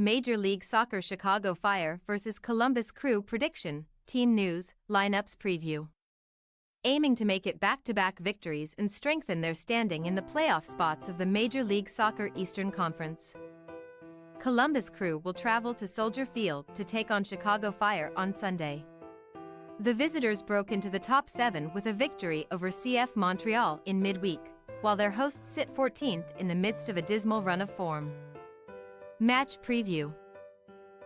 Major League Soccer Chicago Fire vs Columbus Crew prediction, team news, lineups preview. Aiming to make it back-to-back victories and strengthen their standing in the playoff spots of the Major League Soccer Eastern Conference. Columbus Crew will travel to Soldier Field to take on Chicago Fire on Sunday. The visitors broke into the top 7 with a victory over CF Montreal in midweek, while their hosts sit 14th in the midst of a dismal run of form. Match preview.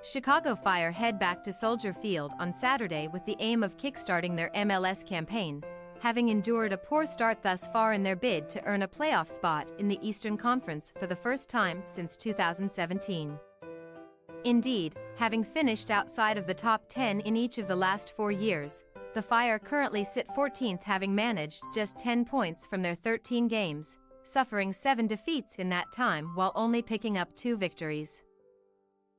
Chicago Fire head back to Soldier Field on Saturday with the aim of kickstarting their MLS campaign, having endured a poor start thus far in their bid to earn a playoff spot in the Eastern Conference for the first time since 2017. Indeed, having finished outside of the top 10 in each of the last 4 years, the Fire currently sit 14th, having managed just 10 points from their 13 games, suffering 7 defeats in that time while only picking up 2 victories.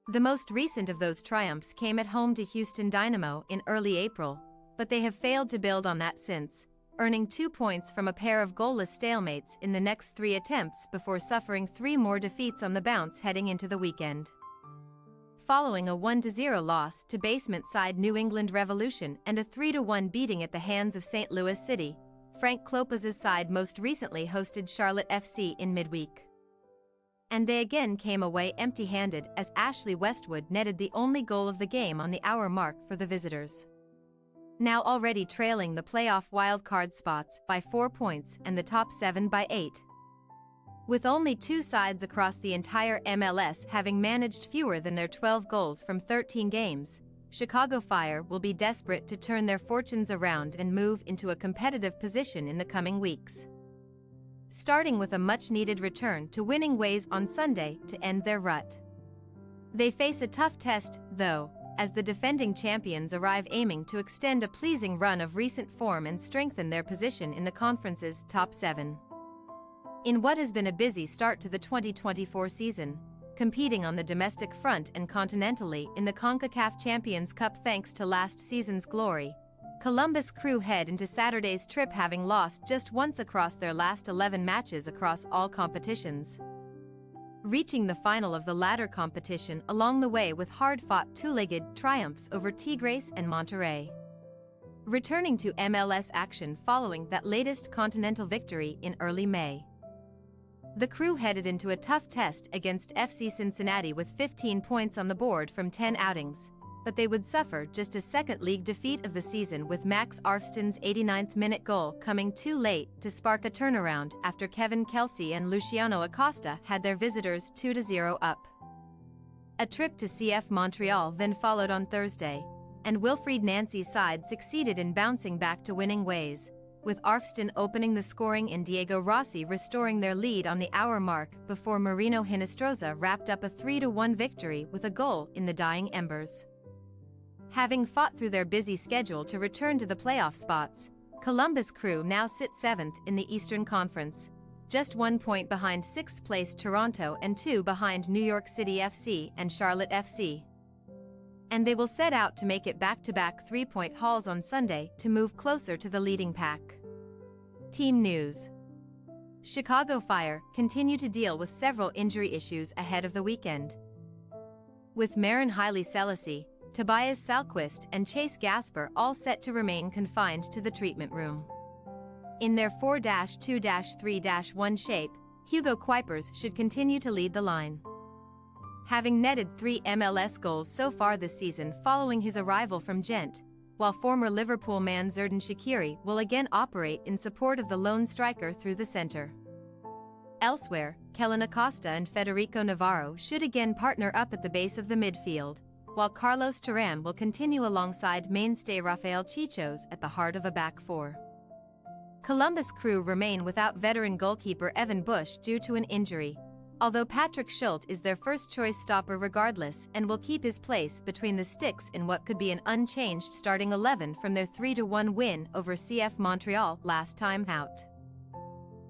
The most recent of those triumphs came at home to Houston Dynamo in early April, but they have failed to build on that since, earning 2 points from a pair of goalless stalemates in the next 3 attempts before suffering 3 more defeats on the bounce heading into the weekend. Following a 1-0 loss to basement side New England Revolution and a 3-1 beating at the hands of St. Louis City, Frank Klopa's side most recently hosted Charlotte FC in midweek. And they again came away empty-handed as Ashley Westwood netted the only goal of the game on the hour mark for the visitors. Now already trailing the playoff wildcard spots by 4 points and the top 7 by 8. With only 2 sides across the entire MLS having managed fewer than their 12 goals from 13 games, Chicago Fire will be desperate to turn their fortunes around and move into a competitive position in the coming weeks. Starting with a much-needed return to winning ways on Sunday to end their rut. They face a tough test, though, as the defending champions arrive aiming to extend a pleasing run of recent form and strengthen their position in the conference's top 7. In what has been a busy start to the 2024 season, competing on the domestic front and continentally in the CONCACAF Champions Cup thanks to last season's glory, Columbus Crew head into Saturday's trip having lost just once across their last 11 matches across all competitions, reaching the final of the latter competition along the way with hard-fought 2-legged triumphs over Tigres and Monterrey. Returning to MLS action following that latest continental victory in early May. The Crew headed into a tough test against FC Cincinnati with 15 points on the board from 10 outings, but they would suffer just a second league defeat of the season with Max Arfstein's 89th-minute goal coming too late to spark a turnaround after Kevin Kelsey and Luciano Acosta had their visitors 2-0 up. A trip to CF Montreal then followed on Thursday, and Wilfried Nancy's side succeeded in bouncing back to winning ways, with Arfstein opening the scoring and Diego Rossi restoring their lead on the hour mark before Marino Hinestroza wrapped up a 3-1 victory with a goal in the dying embers. Having fought through their busy schedule to return to the playoff spots, Columbus Crew now sit 7th in the Eastern Conference, just 1 point behind 6th-place Toronto and 2 behind New York City FC and Charlotte FC. And they will set out to make it back-to-back 3-point hauls on Sunday to move closer to the leading pack. Team news. Chicago Fire continue to deal with several injury issues ahead of the weekend. With Marin Haile Selassie, Tobias Salquist and Chase Gasper all set to remain confined to the treatment room. In their 4-2-3-1 shape, Hugo Kuipers should continue to lead the line. Having netted 3 MLS goals so far this season following his arrival from Gent, while former Liverpool man Xherdan Shaqiri will again operate in support of the lone striker through the center. Elsewhere, Kellen Acosta and Federico Navarro should again partner up at the base of the midfield, while Carlos Turan will continue alongside mainstay Rafael Chichos at the heart of a back 4. Columbus Crew remain without veteran goalkeeper Evan Bush due to an injury, although Patrick Schulte is their first-choice stopper regardless and will keep his place between the sticks in what could be an unchanged starting 11 from their 3-1 win over CF Montreal last time out.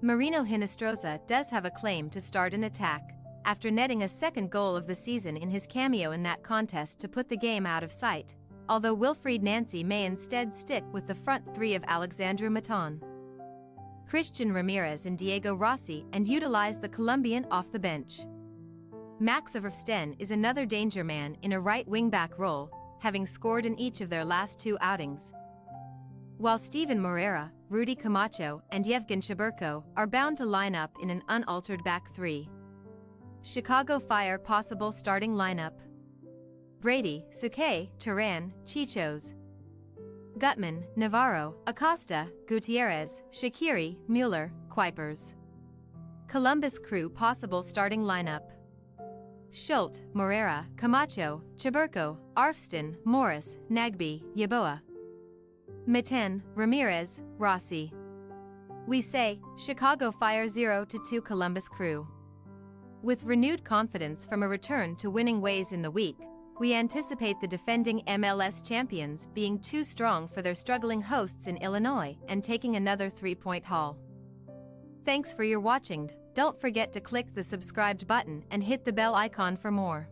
Marino Hinestroza does have a claim to start an attack, after netting a second goal of the season in his cameo in that contest to put the game out of sight, although Wilfried Nancy may instead stick with the front 3 of Alexandru Maton, Christian Ramirez and Diego Rossi and utilize the Colombian off the bench. Max Verstappen is another danger man in a right wing-back role, having scored in each of their last 2 outings. While Steven Moreira, Rudy Camacho, and Yevgen Cheburko are bound to line up in an unaltered back 3. Chicago Fire possible starting lineup: Brady, Suquet, Turan, Chichos, Gutman, Navarro, Acosta, Gutierrez, Shaqiri, Mueller, Kuipers. Columbus Crew possible starting lineup: Schultz, Moreira, Camacho, Cheburko, Arfston, Morris, Nagby, Yeboah, Mitten, Ramirez, Rossi. We say, Chicago Fire 0-2 Columbus Crew. With renewed confidence from a return to winning ways in the week, we anticipate the defending MLS champions being too strong for their struggling hosts in Illinois and taking another 3-point haul. Thanks for your watching. Don't forget to click the subscribed button and hit the bell icon for more.